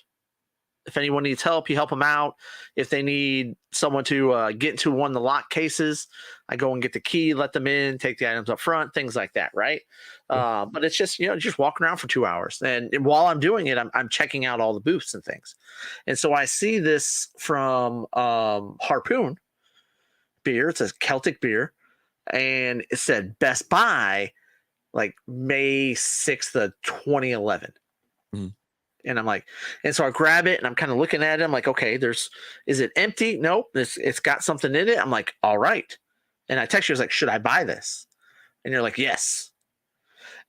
If anyone needs help, you help them out. If they need someone to get into one of the lock cases, I go and get the key, let them in, take the items up front, things like that, right? But it's just, you know, just walking around for 2 hours. And while I'm doing it, I'm checking out all the booths and things. And so I see this from Harpoon beer. It's a Celtic beer. And it said Best Buy, like May 6th of 2011. Mm. And I'm like, and so I grab it and I'm kind of looking at it. I'm like, okay, is it empty? Nope. It's got something in it. I'm like, all right. And I text you, I was like, should I buy this? And you're like, yes.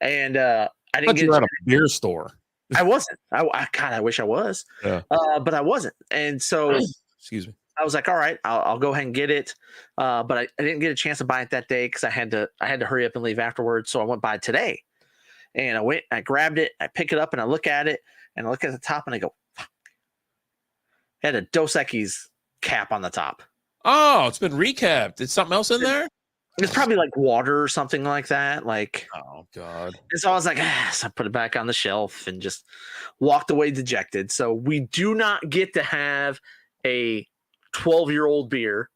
And I didn't get you at a beer store. I wasn't. I wish I was. Yeah. But I wasn't. And so excuse me. I was like, all right, I'll go ahead and get it. But I didn't get a chance to buy it that day because I had to hurry up and leave afterwards. So I went by today. And I grabbed it, I pick it up and I look at it, and I look at the top and I go, fuck. It had a Dos Equis cap on the top. Oh, it's been recapped. Is something else in there? It's probably like water or something like that. Like, oh God. And so I was like, so I put it back on the shelf and just walked away dejected. So we do not get to have a 12-year-old beer,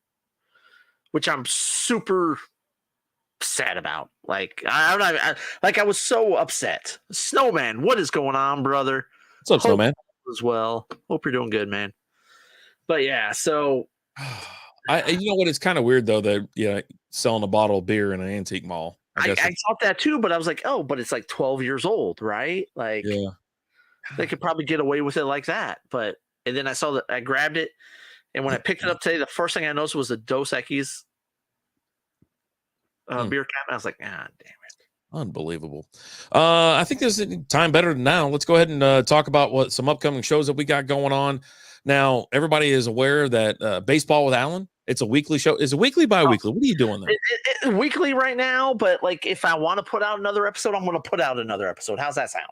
which I'm super sad about. Like I was so upset. Snowman, what is going on, brother? What's up, Snowman? As well. Hope you're doing good, man. But yeah, so you know what? It's kind of weird though that selling a bottle of beer in an antique mall. I thought that too, but I was like, oh, but it's like 12 years old, right? Like, yeah, they could probably get away with it like that. But and then I saw that I grabbed it, and when I picked it up today, the first thing I noticed was the Dos Equis beer cap. I was like, ah, damn it. Unbelievable. I think there's a time better than now. Let's go ahead and talk about some upcoming shows that we got going on. Now, everybody is aware that Baseball with Alan, it's a weekly show. Is it weekly, bi-weekly? What are you doing there? Weekly right now, but like if I want to put out another episode, I'm going to put out another episode. How's that sound?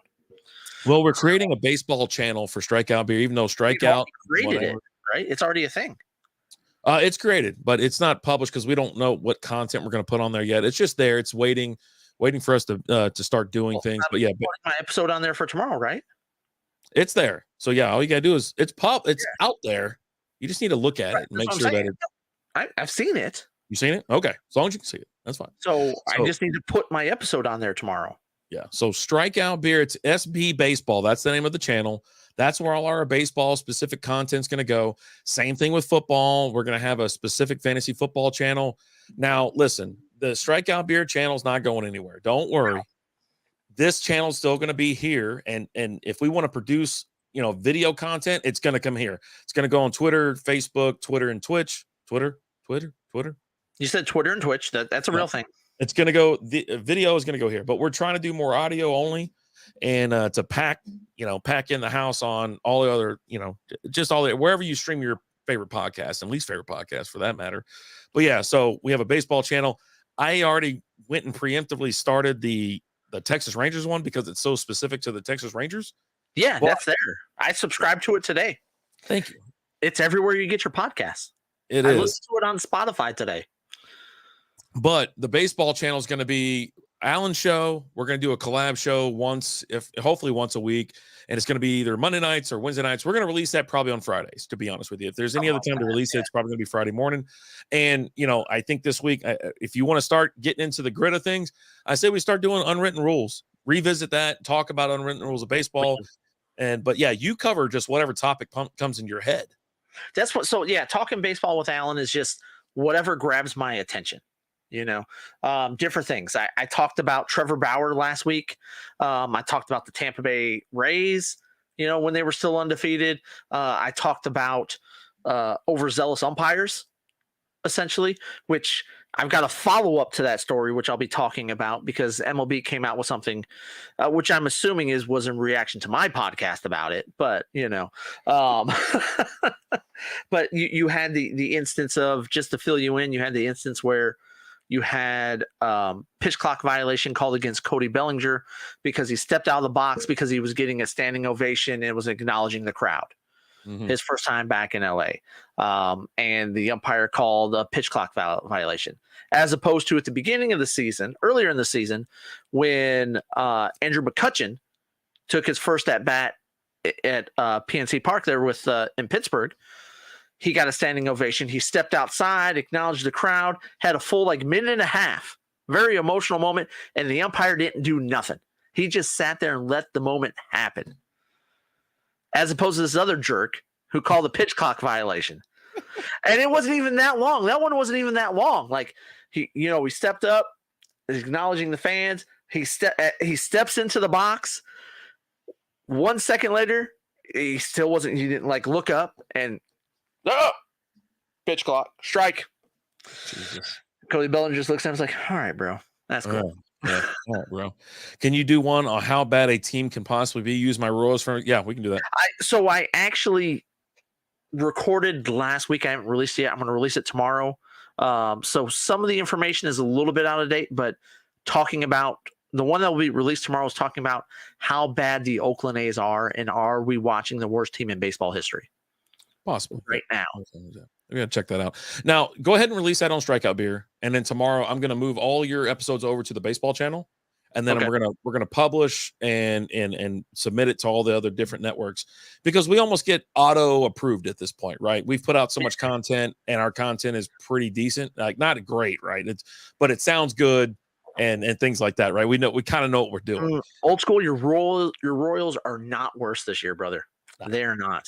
Well, we're creating a baseball channel for Strikeout Beer, even though Strikeout created it, right? It's already a thing. It's created, but it's not published because we don't know what content we're going to put on there yet. It's just there. It's waiting for us to start doing things. But yeah, my episode on there for tomorrow, right? It's there. So yeah, all you gotta do is it's out there. You just need to look at it and make sure that I've seen it. You seen it? Okay, as long as you can see it, that's fine. So I just need to put my episode on there tomorrow. Yeah. So Strikeout Beer, it's SB Baseball. That's the name of the channel. That's where all our baseball specific content's going to go. Same thing with football. We're going to have a specific fantasy football channel. Now, listen, the Strikeout Beer channel is not going anywhere. Don't worry. No. This channel is still going to be here. And if we want to produce, video content, it's going to come here. It's going to go on Twitter, Facebook, Twitter, and Twitch. Twitter. You said Twitter and Twitch. That's a real thing. It's going to go, the video is going to go here, but we're trying to do more audio only and to pack in the house on all the other, just all the, wherever you stream your favorite podcast and least favorite podcast for that matter. But yeah, so we have a baseball channel. I already went and preemptively started the Texas Rangers one because it's so specific to the Texas Rangers. Yeah, that's there. I subscribed to it today. Thank you. It's everywhere you get your podcasts. I listened to it on Spotify today. But the baseball channel is going to be Alan's show. We're going to do a collab show hopefully once a week. And it's going to be either Monday nights or Wednesday nights. We're going to release that probably on Fridays, to be honest with you. If there's any other time to release it, it's probably going to be Friday morning. And, I think this week, if you want to start getting into the grid of things, I say we start doing unwritten rules, revisit that, talk about unwritten rules of baseball. But yeah, you cover just whatever topic comes in your head. Talking baseball with Alan is just whatever grabs my attention. Different things. I talked about Trevor Bauer last week. I talked about the Tampa Bay Rays, when they were still undefeated. I talked about overzealous umpires, essentially, which I've got a follow-up to that story, which I'll be talking about because MLB came out with something, which I'm assuming was in reaction to my podcast about it. But, but you had the instance of, just to fill you in, you had the instance where you had pitch clock violation called against Cody Bellinger because he stepped out of the box because he was getting a standing ovation and was acknowledging the crowd. Mm-hmm. His first time back in LA. And the umpire called a pitch clock violation, as opposed to at the beginning of the season, earlier in the season, when Andrew McCutchen took his first at bat at PNC Park there in Pittsburgh. He got a standing ovation. He stepped outside, acknowledged the crowd, had a full minute and a half, very emotional moment, and the umpire didn't do nothing. He just sat there and let the moment happen. As opposed to this other jerk who called a pitch clock violation. And it wasn't even that long. That one wasn't even that long. He stepped up, acknowledging the fans. He steps into the box. 1 second later, he didn't look up and pitch clock, strike. Jesus. Cody Bellinger just looks at him and is like, all right, bro, that's cool. Yeah, all right, bro. Can you do one on how bad a team can possibly be? Use my Royals for we can do that. I actually recorded last week. I haven't released it yet. I'm going to release it tomorrow. So some of the information is a little bit out of date, but talking about the one that will be released tomorrow is talking about how bad the Oakland A's are, and are we watching the worst team in baseball history? Possible right now. We're gonna check that out. Now, go ahead and release that on Strikeout Beer, and then tomorrow I'm gonna move all your episodes over to the baseball channel, and then we're gonna publish and submit it to all the other different networks because we almost get auto approved at this point, right? We've put out so much content, and our content is pretty decent, not great, right? But it sounds good and things like that, right? We kind of know what we're doing. Old school, your Royals are not worse this year, brother. They're not.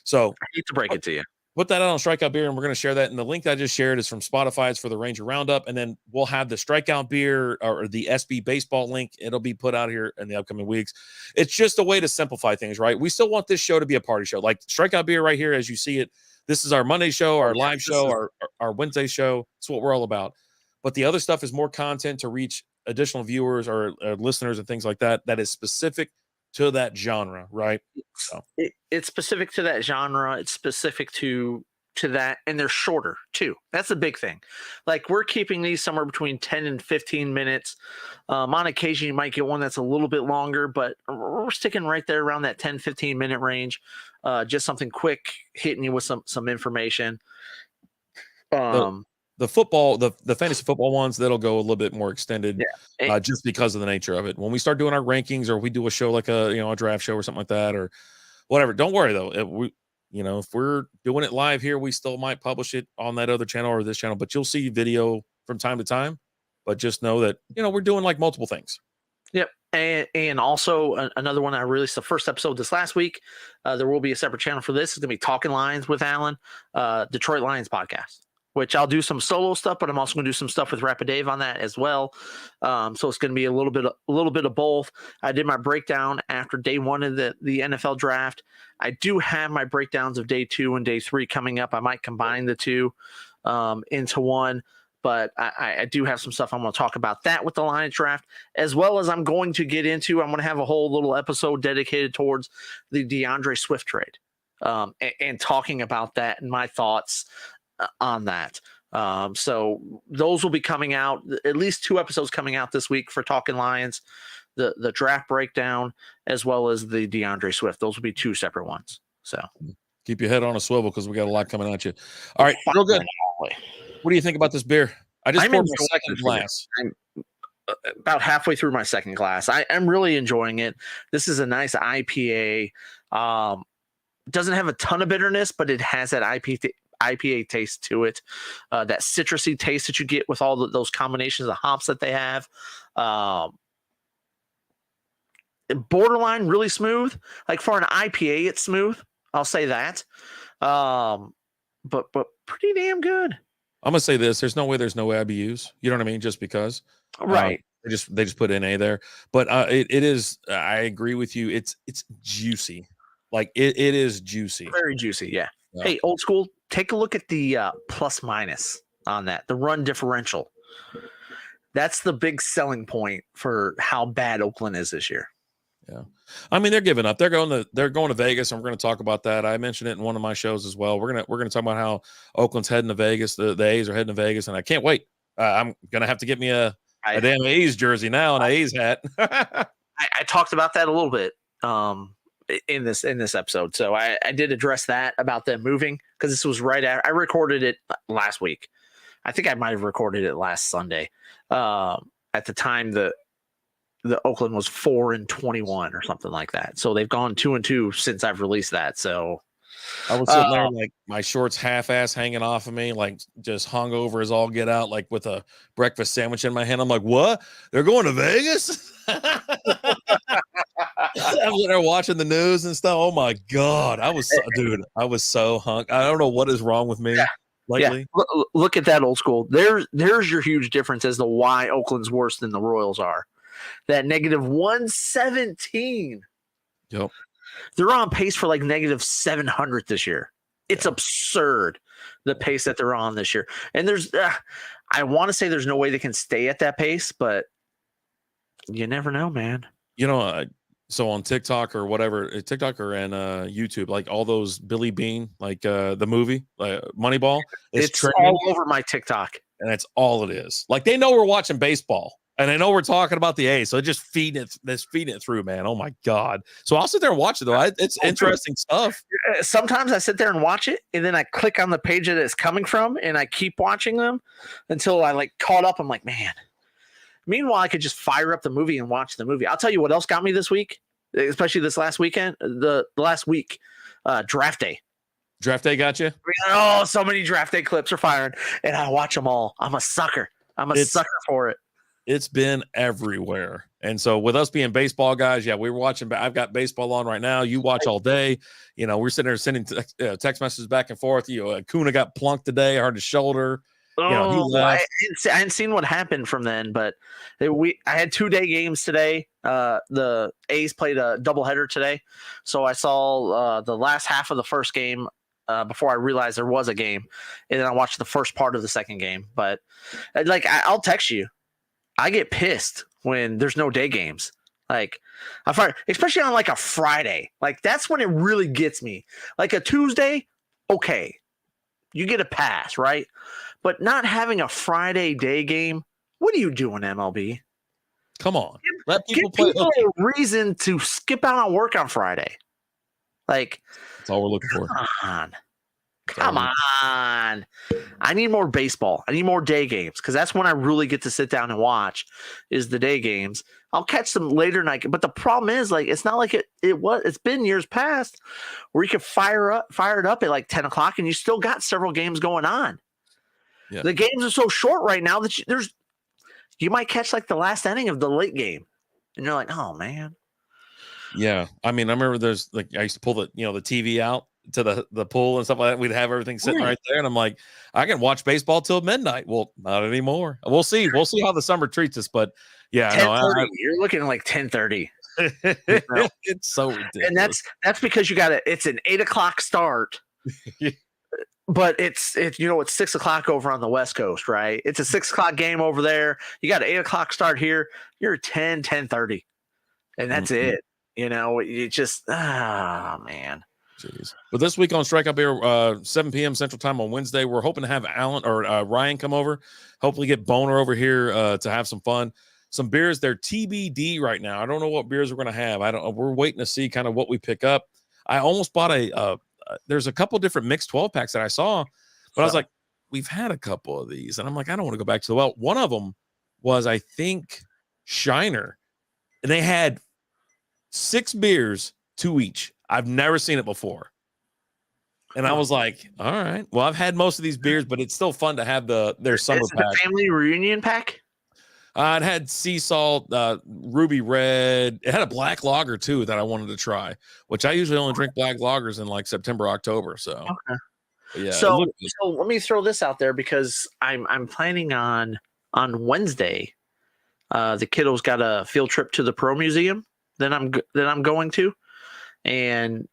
So I hate to break it to you. Put that out on Strikeout Beer, and we're going to share that. And the link that I just shared is from Spotify. It's for the Ranger Roundup. And then we'll have the Strikeout Beer or the SB Baseball link. It'll be put out here in the upcoming weeks. It's just a way to simplify things, right? We still want this show to be a party show. Like Strikeout Beer right here, as you see it. This is our Monday show, our live show, our Wednesday show. It's what we're all about. but the other stuff is more content to reach additional viewers or listeners and things like that. That is specific to that genre, right? So it's specific to that genre. It's specific to that, and they're shorter too. That's a big thing. Like, we're keeping these somewhere between 10 and 15 minutes. On occasion, you might get one that's a little bit longer, but we're sticking right there around that 10, 15-minute range. Just something quick, hitting you with some information. The football, the fantasy football ones, that'll go a little bit more extended, just because of the nature of it. When we start doing our rankings, or if we do a show like a draft show or something like that, or whatever, don't worry though. If we're doing it live here, we still might publish it on that other channel or this channel, but you'll see video from time to time. But just know that we're doing like multiple things. Yep. And also another one, I released the first episode this last week. There will be a separate channel for this. It's going to be Talking Lions with Alan, Detroit Lions podcast, which I'll do some solo stuff, but I'm also going to do some stuff with Rapid Dave on that as well. So it's going to be a little bit of both. I did my breakdown after day one of the NFL draft. I do have my breakdowns of day 2 and day 3 coming up. I might combine the two into one, but I do have some stuff I'm going to talk about that with the Lions draft, as well as I'm going to have a whole little episode dedicated towards the DeAndre Swift trade, and talking about that and my thoughts on that. So those will be coming out, at least 2 episodes coming out this week for Talking Lions, the draft breakdown, as well as the DeAndre Swift. Those will be 2 separate ones. So keep your head on a swivel, because we got a lot coming at you. All right, real good. What do you think about this beer? I just poured my second glass. I'm about halfway through my second glass. I'm really enjoying it. This is a nice IPA. Doesn't have a ton of bitterness, but it has that IPA taste to it. That citrusy taste that you get with all those combinations of hops that they have. Borderline really smooth. Like, for an IPA, it's smooth. I'll say that. But pretty damn good. I'm gonna say this: there's no way IBUs. You know what I mean? Just because, right? They just put NA there, but it is. I agree with you. It's juicy. Like it is juicy. Very juicy. Yeah. Hey, old school. Take a look at the plus minus on that. The run differential. That's the big selling point for how bad Oakland is this year. Yeah, I mean, they're giving up. They're going to Vegas, and we're going to talk about that. I mentioned it in one of my shows as well. We're gonna talk about how Oakland's heading to Vegas. The A's are heading to Vegas, and I can't wait. I'm gonna have to get me a damn A's jersey now and an A's hat. I talked about that a little bit in this episode, so I did address that about them moving, because this was right after I recorded it last week. I think I might have recorded it last Sunday. At the time, the Oakland was 4-21 or something like that. So they've gone 2-2 since I've released that. So I was sitting there like my shorts half-ass hanging off of me, like just hung over as all get out, like with a breakfast sandwich in my hand. I'm like, what? They're going to Vegas? I was there watching the news and stuff. Oh my God. I was so hung. I don't know what is wrong with me lately. Yeah. Look at that, old school. There's your huge difference as to why Oakland's worse than the Royals are. That negative 117. Yep. They're on pace for like negative 700 this year. It's absurd, the pace that they're on this year. And there's, I want to say there's no way they can stay at that pace, but you never know, man. So on TikTok or whatever, TikTok or in YouTube, like all those Billy Bean, like the movie, Moneyball, it's all over my TikTok. And that's all it is. Like, they know we're watching baseball. And I know we're talking about the A's, so just feeding it through, man. Oh my God! So I'll sit there and watch it though. It's interesting stuff. Sometimes I sit there and watch it, and then I click on the page that it's coming from, and I keep watching them until I like caught up. I'm like, man. Meanwhile, I could just fire up the movie and watch the movie. I'll tell you what else got me this week, especially this last weekend. The last week, draft day. Draft day got you? Oh, so many draft day clips are firing, and I watch them all. I'm a sucker. I'm a sucker for it. It's been everywhere. And so with us being baseball guys, we were watching. I've got baseball on right now. You watch all day. We're sitting there sending text messages back and forth. Acuna got plunked today, hurt his shoulder. I hadn't seen what happened from then, but I had 2-day games today. The A's played a doubleheader today. So I saw the last half of the first game before I realized there was a game, and then I watched the first part of the second game. But like, I'll text you. I get pissed when there's no day games. Like, I find, especially on like a Friday, like that's when it really gets me. Like a Tuesday, okay, you get a pass, right? But not having a Friday day game, what are you doing, MLB? Come on, let Give people a reason to skip out on work on Friday. Like, that's all we're looking for. Come on. I need more baseball. I need more day games because that's when I really get to sit down and watch is the day games. I'll catch some later night, but the problem is like it's not like it's been years past where you could fire it up at like 10 o'clock and you still got several games going on. Yeah. The games are so short right now that you might catch like the last inning of the late game and you're like, oh man. Yeah. I mean, I remember there's like I used to pull the TV out to the pool and stuff like that. We'd have everything sitting right there. And I'm like, I can watch baseball till midnight. Well, not anymore. We'll see. We'll see how the summer treats us. But yeah, you're looking at like 10:30. It's so ridiculous. And that's because it's an 8 o'clock start. But it's 6 o'clock over on the West Coast, right? It's a 6 o'clock game over there. You got an 8 o'clock start here. You're 10:30. And that's it. It just man. Jeez. But this week on Strike Up Here, 7 p.m. Central Time on Wednesday, we're hoping to have Alan or Ryan come over. Hopefully get Boner over here to have some fun. Some beers, they're TBD right now. I don't know what beers we're going to have. We're waiting to see kind of what we pick up. I almost bought there's a couple different mixed 12 packs that I saw, but I was like, we've had a couple of these. And I'm like, I don't want to go back to the well. One of them was, I think, Shiner. And they had 6 beers, 2 each. I've never seen it before. And I was like, all right. Well, I've had most of these beers, but it's still fun to have their summer pack. The family reunion pack? It had sea salt, ruby red. It had a black lager, too, that I wanted to try, which I usually only drink black lagers in like September, October. So, okay. Yeah. So let me throw this out there because I'm planning on Wednesday. The kiddos got a field trip to the Pro Museum that I'm going to. And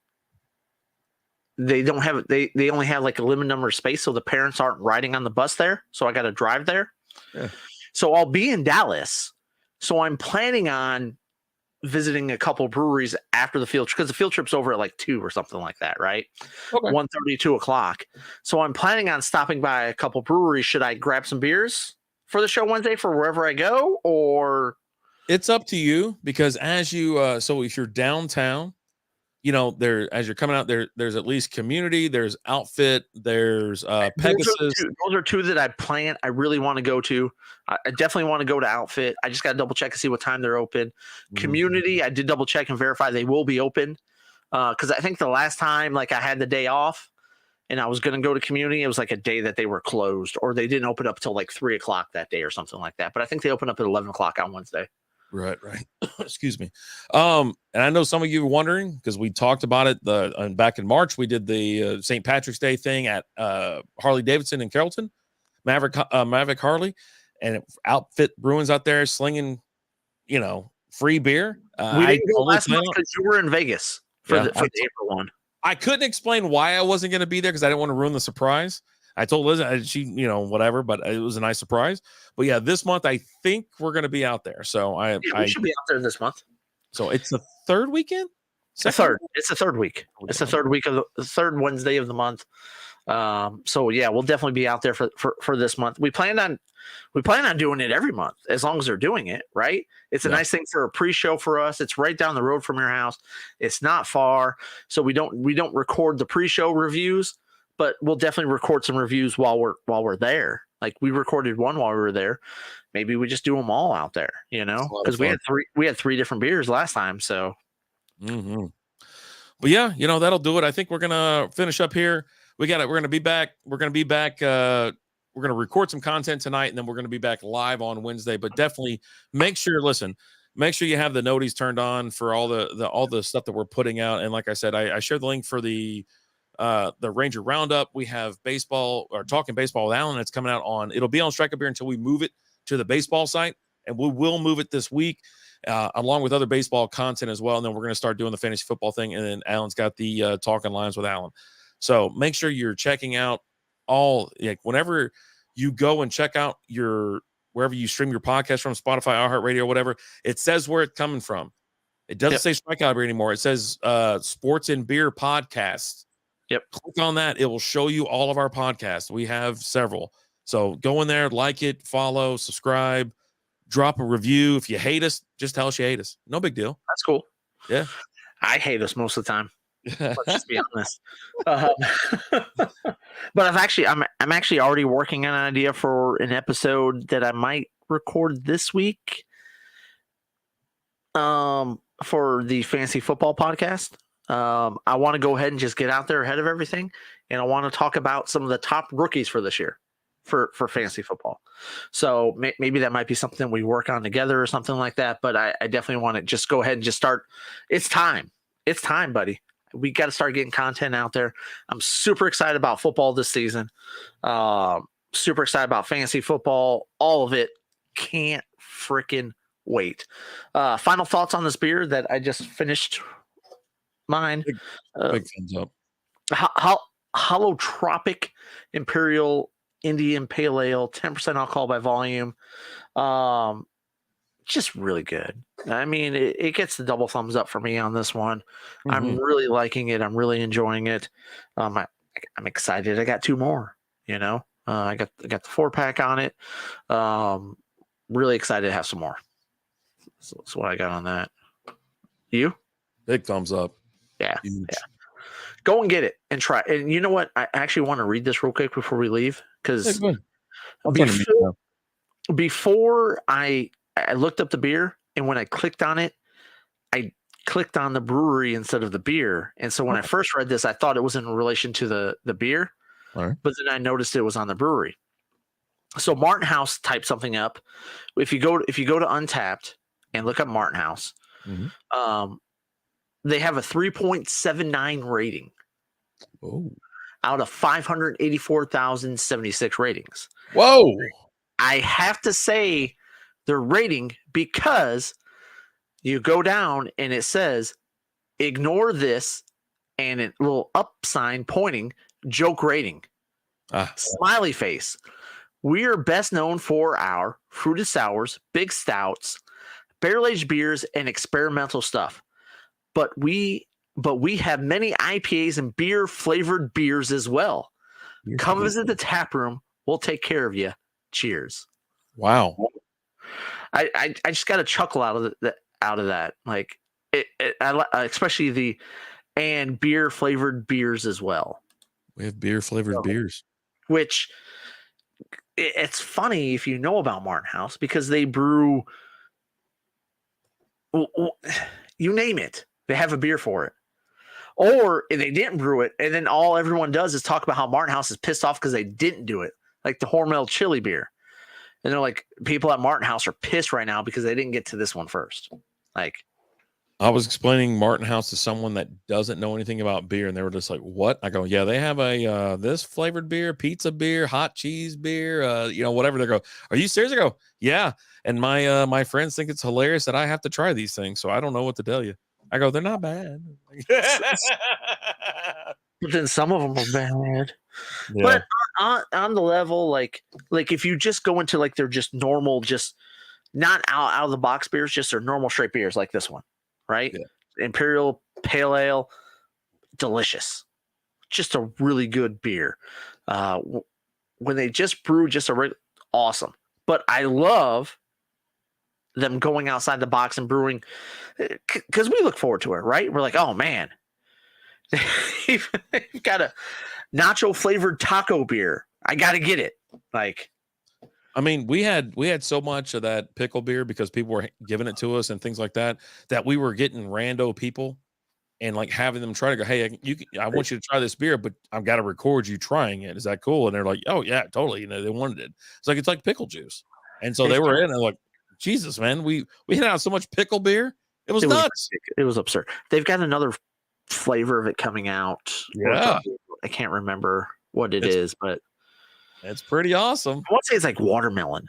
they don't have they only have like a limited number of space, so the parents aren't riding on the bus there. So I got to drive there. Yeah. So I'll be in Dallas. So I'm planning on visiting a couple breweries after the field because the field trip's over at like 2 or something like that, right? Okay. 1:30, 2 o'clock. So I'm planning on stopping by a couple breweries. Should I grab some beers for the show Wednesday for wherever I go, or it's up to you because as you so if you're downtown. There as you're coming out there's at least Community, there's Outfit, there's Pegasus. Those are 2 that I really want to go to. I definitely want to go to Outfit. I just got to double check and see what time they're open. Community, I did double check and verify they will be open. Because I think the last time like I had the day off and I was going to go to Community, it was like a day that they were closed or they didn't open up till like 3 o'clock that day or something like that. But I think they open up at 11 o'clock on Wednesday. Right. Excuse me. And I know some of you are wondering because we talked about it back in March. We did the St. Patrick's Day thing at Harley Davidson in Carrollton, Maverick Harley, and Outfit Brewing's out there slinging, free beer. We didn't go last month because you were in Vegas for the April one. I couldn't explain why I wasn't going to be there because I didn't want to ruin the surprise. I told Liz, she, whatever, but it was a nice surprise. But yeah, this month I think we're going to be out there. So we should be out there this month. So it's the third weekend. It's the third week. It's the third week of the third Wednesday of the month. So yeah, we'll definitely be out there for this month. We plan on doing it every month as long as they're doing it right. It's a nice thing for a pre-show for us. It's right down the road from your house. It's not far, so we don't record the pre-show reviews. But we'll definitely record some reviews while we're there. Like we recorded one while we were there. Maybe we just do them all out there, because we had 3 different beers last time. So, but yeah, that'll do it. I think we're gonna finish up here. We're gonna be back. We're gonna record some content tonight, and then we're gonna be back live on Wednesday. But definitely make sure you have the noties turned on for all the stuff that we're putting out. And like I said, I shared the link for the Ranger Roundup. We have baseball or talking baseball with Alan. That's coming out it'll be on Strike Up Here until we move it to the baseball site, and we will move it this week along with other baseball content as well. And then we're going to start doing the fantasy football thing. And then Alan's got the talking lines with Alan. So make sure you're checking out all, like, whenever you go and check out wherever you stream your podcast from, Spotify, iHeartRadio, whatever, it says where it's coming from. It doesn't say Strikeout Beer anymore. It says Sports and Beer Podcast. Yep. Click on that. It will show you all of our podcasts. We have several. So go in there, like it, follow, subscribe, drop a review. If you hate us, just tell us you hate us. No big deal. That's cool. Yeah. I hate us most of the time. Let's just be honest. But I'm actually already working on an idea for an episode that I might record this week. For the Fantasy Football podcast. I want to go ahead and just get out there ahead of everything, and I want to talk about some of the top rookies for this year for fantasy football. So maybe that might be something we work on together or something like that. But I definitely want to just go ahead and just start. It's time, buddy. We got to start getting content out there. I'm super excited about football this season. Super excited about fantasy football. All of it. Can't freaking wait. Final thoughts on this beer that I just finished mine. Big thumbs up. Holotropic Imperial Indian Pale Ale, 10% alcohol by volume. Just really good. I mean, it gets the double thumbs up for me on this one. Mm-hmm. I'm really liking it. I'm really enjoying it. I'm excited. I got two more, I got the 4-pack on it. Really excited to have some more. So that's what I got on that. You? Big thumbs up. Yeah. Huge. Yeah. Go and get it and try. And you know what? I actually want to read this real quick before we leave, because before I looked up the beer, and when I clicked on it, I clicked on the brewery instead of the beer. And so when I first read this, I thought it was in relation to the beer, but then I noticed it was on the brewery. So Martin House typed something up. If you go to Untappd and look up Martin House, they have a 3.79 rating. Oh. Out of 584,076 ratings. Whoa. I have to say their rating, because you go down and it says, ignore this, and a little up sign pointing, joke rating. Smiley face. We are best known for our fruited sours, big stouts, barrel-aged beers, and experimental stuff. But we have many IPAs and beer-flavored beers as well. Come visit the tap room. We'll take care of you. Cheers. Wow. I just got a chuckle out of that. Like especially and beer-flavored beers as well. We have beer-flavored beers. Which it's funny if you know about Martin House, because they brew, you name it, they have a beer for it. Or if they didn't brew it, and then all everyone does is talk about how Martin House is pissed off because they didn't do it, like the Hormel chili beer. And they're like, people at Martin House are pissed right now because they didn't get to this one first. Like, I was explaining Martin House to someone that doesn't know anything about beer, and they were just like, what? I go, yeah, they have a this flavored beer, pizza beer, hot cheese beer, whatever. They go, are you serious? I go, yeah. And my friends think it's hilarious that I have to try these things, so I don't know what to tell you. I go, they're not bad. But then some of them are bad. Yeah. But on the level, like if you just go into like they're just normal, just not out of the box beers, just their normal straight beers like this one, right? Yeah. Imperial Pale Ale, delicious. Just a really good beer. When they just brew just awesome. But I love them going outside the box and brewing, because we look forward to it, right? We're like, oh man, you've got a nacho flavored taco beer. I got to get it. Like, I mean, we had so much of that pickle beer because people were giving it to us and things like that we were getting rando people and like having them try to go, hey, I want you to try this beer, but I've got to record you trying it. Is that cool? And they're like, oh yeah, totally. They wanted it. It's like pickle juice. And so they were in and like, Jesus, man, we had out so much pickle beer. It was nuts. It was absurd. They've got another flavor of it coming out. Yeah. I can't remember what it is, but it's pretty awesome. I want to say it's like watermelon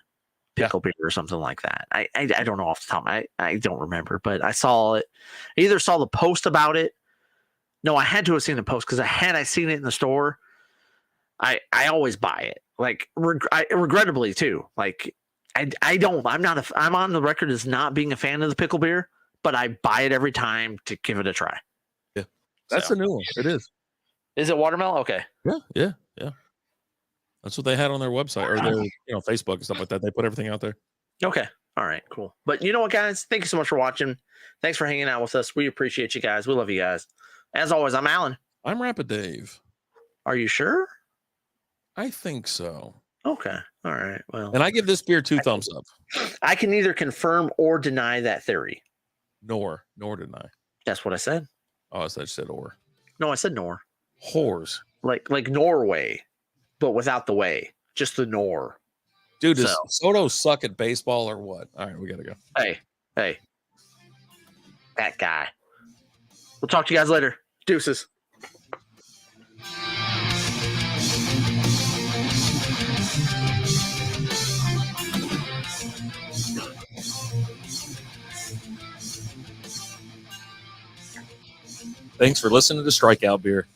pickle beer or something like that. I don't know off the top. I don't remember, but I saw it. I either saw the post about it No, I had to have seen the post because I seen it in the store, I always buy it. Like regrettably too. Like I'm on the record as not being a fan of the pickle beer, but I buy it every time to give it a try. Yeah, that's a new one. It is. Is it watermelon? Okay. Yeah. That's what they had on their website or their Facebook and stuff like that. They put everything out there. Okay. All right, cool. But you know what, guys? Thank you so much for watching. Thanks for hanging out with us. We appreciate you guys. We love you guys. As always, I'm Alan. I'm Rapid Dave. Are you sure? I think so. Okay. All right. Well, and I give this beer 2 thumbs up. I can neither confirm or deny that theory. Nor deny. That's what I said. Oh, I said or. No, I said nor. Whores. Like Norway, but without the way. Just the nor. Dude, does Soto suck at baseball or what? All right, we got to go. Hey. That guy. We'll talk to you guys later. Deuces. Thanks for listening to Strikeout Beer.